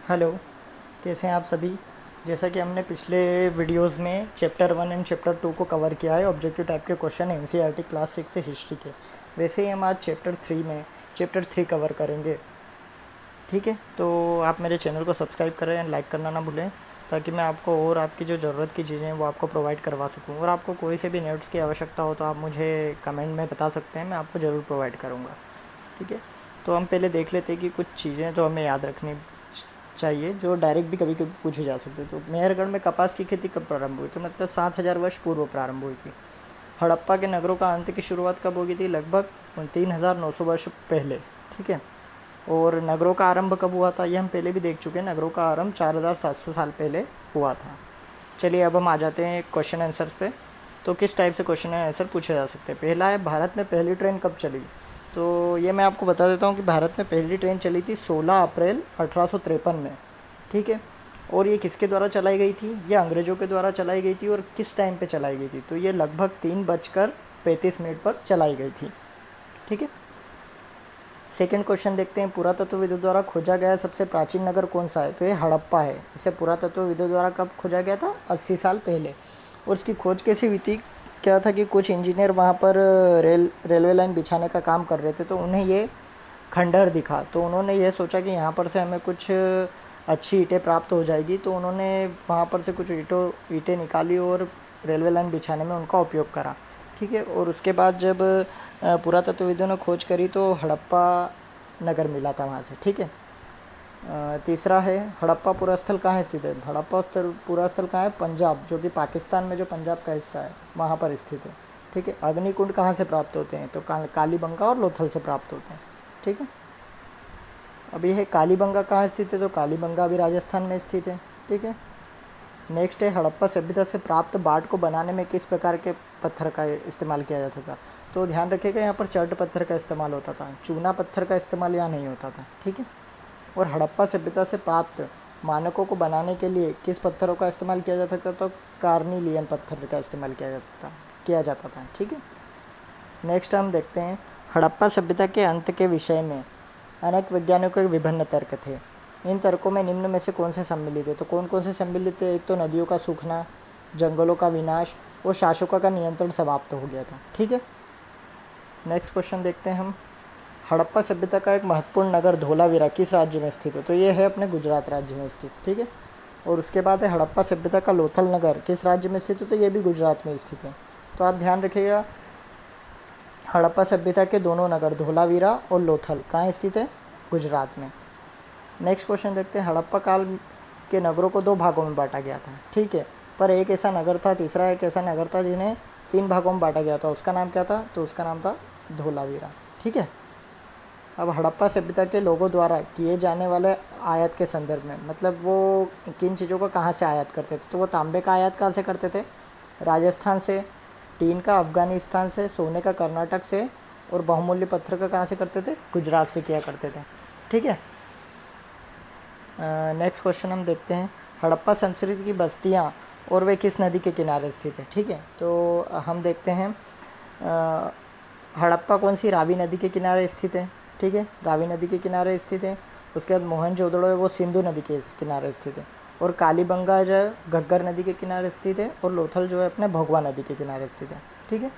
Hello, कैसे हैं आप सभी। जैसा कि हमने पिछले वीडियोस में चैप्टर 1 एंड चैप्टर 2 को कवर किया है, ऑब्जेक्टिव टाइप के क्वेश्चन एनसीईआरटी क्लास 6 से हिस्ट्री के, वैसे ही हम आज चैप्टर 3 कवर करेंगे। ठीक है, तो आप मेरे चैनल को सब्सक्राइब करें एंड लाइक करना ना भूलें, ताकि मैं आपको और आपकी जो ज़रूरत की चीज़ें हैं वो आपको प्रोवाइड करवा सकूँ। और आपको कोई से भी नोट्स की आवश्यकता हो तो आप मुझे कमेंट में बता सकते हैं, मैं आपको ज़रूर प्रोवाइड करूँगा। ठीक है, तो हम पहले देख लेते हैं कि कुछ चीज़ें जो हमें याद रखनी चाहिए, जो डायरेक्ट भी कभी कभी पूछी जा सकती है। तो मेहरगढ़ में कपास की खेती कब प्रारंभ हुई? तो मतलब 7,000 वर्ष पूर्व प्रारंभ हुई थी। हड़प्पा के नगरों का अंत की शुरुआत कब होगी थी? लगभग 3,900 वर्ष पहले। ठीक है, और नगरों का आरंभ कब हुआ था? ये हम पहले भी देख चुके हैं। नगरों का आरंभ 4,700 साल पहले हुआ था। चलिए अब हम आ जाते हैं क्वेश्चन आंसर्स पे। तो किस टाइप से क्वेश्चन आंसर पूछे जा सकते हैं? पहला है, भारत में पहली ट्रेन कब चली? तो ये मैं आपको बता देता हूँ कि भारत में पहली ट्रेन चली थी 16 अप्रैल 1853 में। ठीक है, और ये किसके द्वारा चलाई गई थी? ये अंग्रेज़ों के द्वारा चलाई गई थी। और किस टाइम पे चलाई गई थी? तो ये लगभग 3:35 पर चलाई गई थी। ठीक है, सेकंड क्वेश्चन देखते हैं, पुरातत्वविदों द्वारा खोजा गया सबसे प्राचीन नगर कौन सा है? तो ये हड़प्पा है। इसे पुरातत्वविदों द्वारा कब खोजा गया था? 80 साल पहले। और इसकी खोज कैसी हुई थी? क्या था कि कुछ इंजीनियर वहाँ पर रेलवे लाइन बिछाने का काम कर रहे थे, तो उन्हें ये खंडहर दिखा। तो उन्होंने ये सोचा कि यहाँ पर से हमें कुछ अच्छी ईंटें प्राप्त हो जाएगी। तो उन्होंने वहाँ पर से कुछ ईंटें निकाली और रेलवे लाइन बिछाने में उनका उपयोग करा। ठीक है, और उसके बाद जब पुरातत्वविदों ने खोज करी तो हड़प्पा नगर मिला था वहाँ से। ठीक है, तीसरा है, हड़प्पा पूरा स्थल कहाँ स्थित है? हड़प्पा स्थल पूरा स्थल कहाँ है? पंजाब, जो कि पाकिस्तान में जो पंजाब का हिस्सा है वहाँ पर स्थित है। ठीक है, अग्निकुंड कहाँ से प्राप्त होते हैं? तो कालीबंगा और लोथल से प्राप्त होते हैं। ठीक है, अब ये है कालीबंगा कहाँ स्थित है? तो कालीबंगा भी राजस्थान में स्थित है। ठीक है, नेक्स्ट है, हड़प्पा सभ्यता से प्राप्त बाट को बनाने में किस प्रकार के पत्थर का इस्तेमाल किया जाता था? तो ध्यान रखिएगा, यहाँ पर चर्ट पत्थर का इस्तेमाल होता था, चूना पत्थर का इस्तेमाल यहाँ नहीं होता था। ठीक है, और हड़प्पा सभ्यता से प्राप्त मानकों को बनाने के लिए किस पत्थरों का इस्तेमाल किया जाता था? तो कार्निलियन पत्थर का इस्तेमाल किया जाता था। ठीक है, नेक्स्ट हम देखते हैं, हड़प्पा सभ्यता के अंत के विषय में अनेक वैज्ञानिकों के विभिन्न तर्क थे। इन तर्कों में निम्न में से कौन से सम्मिलित है? तो कौन कौन से सम्मिलित है? एक तो नदियों का सूखना, जंगलों का विनाश और शासकों का नियंत्रण समाप्त हो गया था। ठीक है, नेक्स्ट क्वेश्चन देखते हैं हम, हड़प्पा सभ्यता का एक महत्वपूर्ण नगर धोलावीरा किस राज्य में स्थित है? तो ये है अपने गुजरात राज्य में स्थित। ठीक है, और उसके बाद है, हड़प्पा सभ्यता का लोथल नगर किस राज्य में स्थित है? तो ये भी गुजरात में स्थित है। तो आप ध्यान रखिएगा, हड़प्पा सभ्यता के दोनों नगर धोलावीरा और लोथल कहाँ स्थित है? गुजरात में। नेक्स्ट क्वेश्चन देखते हैं, हड़प्पा काल के नगरों को 2 भागों में बांटा गया था। ठीक है, पर एक ऐसा नगर था, तीसरा एक ऐसा नगर था जिन्हें 3 भागों में बांटा गया था। उसका नाम क्या था? तो उसका नाम था धोलावीरा। ठीक है, अब हड़प्पा सभ्यता के लोगों द्वारा किए जाने वाले आयात के संदर्भ में, मतलब वो किन चीज़ों को कहाँ से आयात करते थे? तो वो तांबे का आयात कहाँ से करते थे? राजस्थान से, टीन का अफगानिस्तान से, सोने का कर्नाटक से, और बहुमूल्य पत्थर का कहाँ से करते थे? गुजरात से किया करते थे। ठीक है, नेक्स्ट क्वेश्चन हम देखते हैं, हड़प्पा संस्कृति की बस्तियाँ और वे किस नदी के किनारे स्थित है? ठीक है, तो हम देखते हैं, हड़प्पा कौन सी रावी नदी के किनारे स्थित है? ठीक है, रावी नदी के किनारे स्थित है। उसके बाद मोहनजोदड़ो है वो सिंधु नदी के किनारे स्थित है। और कालीबंगा जो है घग्गर नदी के किनारे स्थित है। और लोथल जो है अपने भगवा नदी के किनारे स्थित है। ठीक है,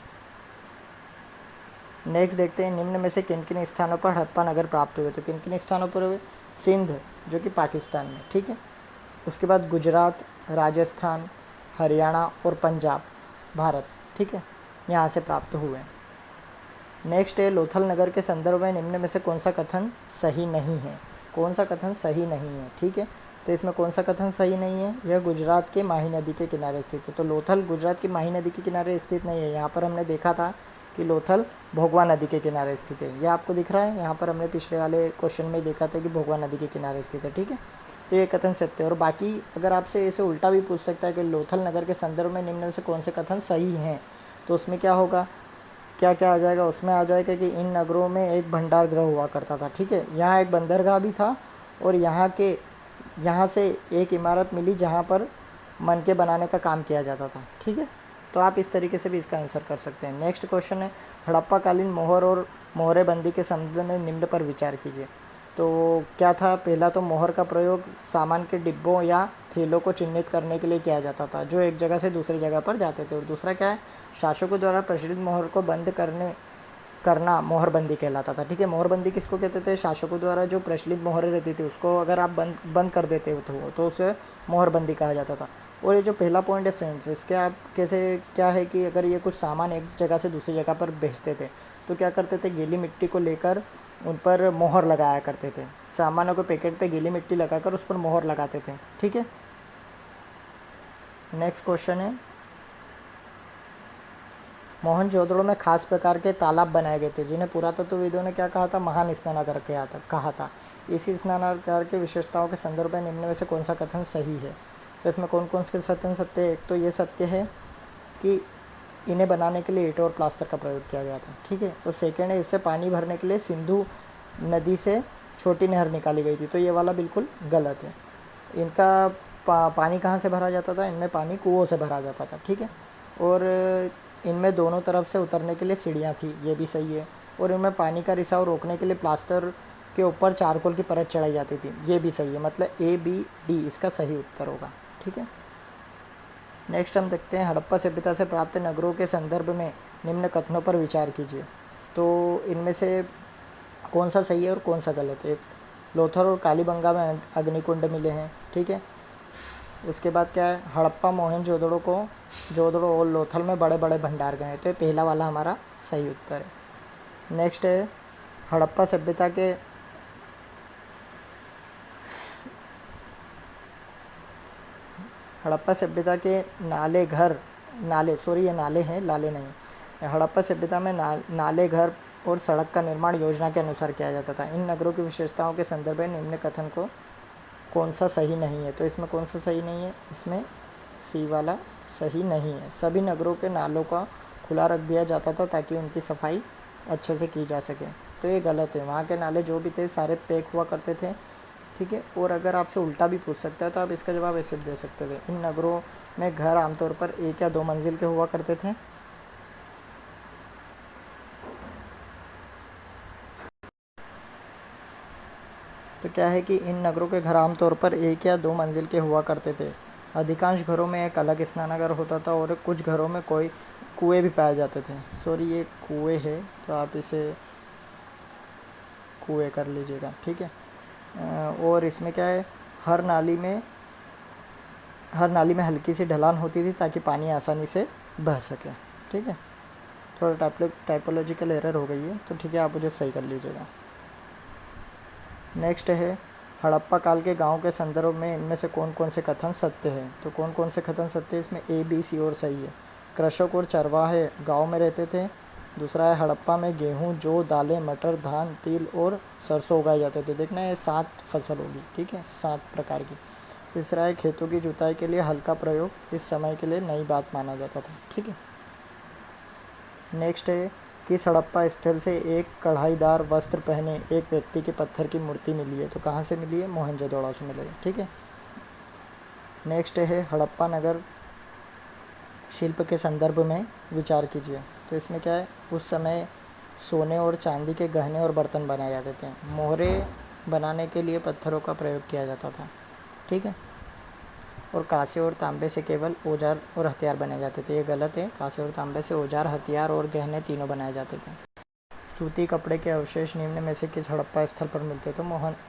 नेक्स्ट देखते हैं, निम्न में से किन किन स्थानों पर हड़प्पा नगर प्राप्त हुए? तो किन किन स्थानों पर हुए? सिंध, जो कि पाकिस्तान में। ठीक है, उसके बाद गुजरात, राजस्थान, हरियाणा और पंजाब, भारत। ठीक है, यहाँ से प्राप्त हुए। नेक्स्ट है, लोथल नगर के संदर्भ में निम्न में से कौन सा कथन सही नहीं है? कौन सा कथन सही नहीं है? ठीक है, तो इसमें कौन सा कथन सही नहीं है? यह गुजरात के माही नदी के किनारे स्थित है। तो लोथल गुजरात की माही नदी के किनारे स्थित नहीं है। यहाँ पर हमने देखा था कि लोथल भोगवा नदी के किनारे स्थित है। यह आपको दिख रहा है, यहाँ पर हमने पिछले वाले क्वेश्चन में देखा था कि भोगवा नदी के किनारे स्थित है। ठीक है, तो ये कथन सत्य है। और बाकी अगर आपसे इसे उल्टा भी पूछ सकता है कि लोथल नगर के संदर्भ में निम्न में से कौन से कथन सही हैं, तो उसमें क्या होगा, क्या क्या आ जाएगा? उसमें आ जाएगा कि इन नगरों में एक भंडार गृह हुआ करता था। ठीक है, यहाँ एक बंदरगाह भी था, और यहाँ से एक इमारत मिली जहाँ पर मनके बनाने का काम किया जाता था। ठीक है, तो आप इस तरीके से भी इसका आंसर कर सकते हैं। नेक्स्ट क्वेश्चन है, हड़प्पा कालीन मोहर और मोहरेबंदी के संबंध में निम्न पर विचार कीजिए। तो क्या था, पहला तो मोहर का प्रयोग सामान के डिब्बों या थैलों को चिन्हित करने के लिए किया जाता था जो एक जगह से दूसरी जगह पर जाते थे। और दूसरा क्या है, शासकों द्वारा प्रचलित मोहर को बंद करना मोहरबंदी कहलाता था। ठीक है, मोहरबंदी किसको कहते थे, शासकों द्वारा जो प्रचलित मोहरें रहती थी उसको अगर आप बंद कर देते तो उसे मोहरबंदी कहा जाता था। और ये जो पहला पॉइंट है फ्रेंड्स, इसके आप कैसे क्या है कि अगर ये कुछ सामान एक जगह से दूसरी जगह पर भेजते थे तो क्या करते थे, गीली मिट्टी को लेकर उन पर मोहर लगाया करते थे। सामानों के पैकेट पे गीली मिट्टी लगाकर उस पर मोहर लगाते थे। ठीक है, नेक्स्ट क्वेश्चन है, मोहनजोदड़ो में खास प्रकार के तालाब बनाए गए थे जिन्हें पुरातत्वविदों ने क्या कहा था, महान स्नानागार कहा था। इसी स्नानागार के विशेषताओं के संदर्भ में निम्न में से कौन सा कथन सही है। तो इसमें कौन कौन से कथन सत्य है। एक तो ये सत्य है कि इन्हें बनाने के लिए ईंट और प्लास्टर का प्रयोग किया गया था। ठीक है, और सेकेंड है, इससे पानी भरने के लिए सिंधु नदी से छोटी नहर निकाली गई थी। तो ये वाला बिल्कुल गलत है। इनका पानी कहाँ से भरा जाता था, इनमें पानी कुओं से भरा जाता था। ठीक है, और इनमें दोनों तरफ से उतरने के लिए सीढ़ियाँ थी, ये भी सही है। और इनमें पानी का रिसाव रोकने के लिए प्लास्टर के ऊपर चारकोल की परत चढ़ाई जाती थी, ये भी सही है। मतलब ए बी डी इसका सही उत्तर होगा। ठीक है, नेक्स्ट हम देखते हैं, हड़प्पा सभ्यता से प्राप्त नगरों के संदर्भ में निम्न कथनों पर विचार कीजिए। तो इनमें से कौन सा सही है और कौन सा गलत है। एक, लोथल और कालीबंगा में अग्निकुंड मिले हैं। ठीक है, उसके बाद क्या है, हड़प्पा मोहनजोदड़ो और लोथल में बड़े बड़े भंडार गए हैं। तो ये पहला वाला हमारा सही उत्तर है। नेक्स्ट है, हड़प्पा सभ्यता के ये नाले हैं, लाले नहीं। हड़प्पा सभ्यता में नाले, घर और सड़क का निर्माण योजना के अनुसार किया जाता था। इन नगरों की विशेषताओं के संदर्भ में निम्न कथन को कौन सा सही नहीं है। तो इसमें कौन सा सही नहीं है, इसमें सी वाला सही नहीं है। सभी नगरों के नालों का खुला रख दिया जाता था ताकि उनकी सफाई अच्छे से की जा सके। तो ये गलत है, वहाँ के नाले जो भी थे सारे पैक हुआ करते थे। ठीक है, और अगर आपसे उल्टा भी पूछ सकता है तो आप इसका जवाब ऐसे दे सकते थे, इन नगरों में घर आमतौर पर 1 या 2 मंजिल के हुआ करते थे। तो क्या है कि इन नगरों के घर आमतौर पर 1 या 2 मंजिल के हुआ करते थे। अधिकांश घरों में एक अलग स्नानागार होता था और कुछ घरों में कोई कुएँ भी पाए जाते थे। सॉरी, ये कुएँ है तो आप इसे कुएँ कर लीजिएगा। ठीक है, और इसमें क्या है, हर नाली में हल्की सी ढलान होती थी ताकि पानी आसानी से बह सके। ठीक है, थोड़ा टाइपोलॉजिकल एरर हो गई है तो ठीक है, आप मुझे सही कर लीजिएगा। नेक्स्ट है, हड़प्पा काल के गांव के संदर्भ में इनमें से कौन कौन से कथन सत्य है। तो कौन कौन से कथन सत्य है, इसमें ए बी सी और सही है। कृषक और चरवाहे गांव में रहते थे। दूसरा है, हड़प्पा में गेहूं, जौ, दालें, मटर, धान, तिल और सरसों उगाए जाते थे। देखना है 7 फसल होगी। ठीक है, 7 प्रकार की। तीसरा है, खेतों की जुताई के लिए हल का प्रयोग इस समय के लिए नई बात माना जाता था। ठीक है, नेक्स्ट है, किस हड़प्पा स्थल से एक कढ़ाईदार वस्त्र पहने एक व्यक्ति के पत्थर की मूर्ति मिली है। तो कहाँ से मिली है, मोहनजोदड़ो से मिली है। ठीक है, नेक्स्ट है, हड़प्पा नगर शिल्प के संदर्भ में विचार कीजिए। तो इसमें क्या है, उस समय सोने और चांदी के गहने और बर्तन बनाए जाते थे। मोहरे बनाने के लिए पत्थरों का प्रयोग किया जाता था। ठीक है, और कांसे और तांबे से केवल औजार और हथियार बनाए जाते थे। ये गलत है, कांसे और तांबे से औजार, हथियार और गहने तीनों बनाए जाते थे। सूती कपड़े के अवशेष निम्न में से किस हड़प्पा स्थल पर मिलते हैं। तो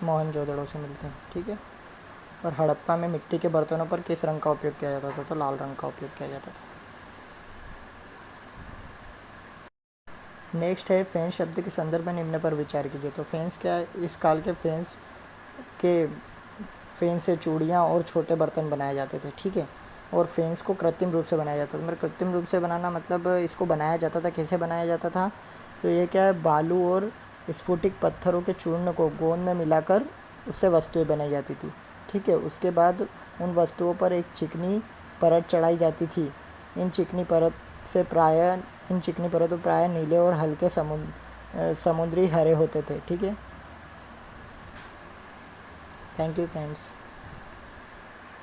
मोहनजोदड़ो से मिलते हैं। ठीक है, और हड़प्पा में मिट्टी के बर्तनों पर किस रंग का उपयोग किया जाता था। तो लाल रंग का उपयोग किया जाता था। नेक्स्ट है, फेंस शब्द के संदर्भ में निम्न पर विचार कीजिए। तो फेंस क्या है, इस काल के फेंस से चूड़ियाँ और छोटे बर्तन बनाए जाते थे। ठीक है, और फेंस को कृत्रिम रूप से बनाया जाता था। मतलब कृत्रिम रूप से बनाना मतलब इसको बनाया जाता था, कैसे बनाया जाता था। तो ये क्या है, बालू और स्फटिक पत्थरों के चूर्ण को गोंद में मिलाकर उससे वस्तुएं बनाई जाती थी। ठीक है, उसके बाद उन वस्तुओं पर एक चिकनी परत चढ़ाई जाती थी। इन चिकनी परतों प्राय नीले और हल्के समुद्री हरे होते थे। ठीक है, थैंक यू फ्रेंड्स,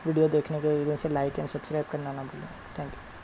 वीडियो देखने के लिए इसे लाइक एंड सब्सक्राइब करना ना भूलें। Thank you.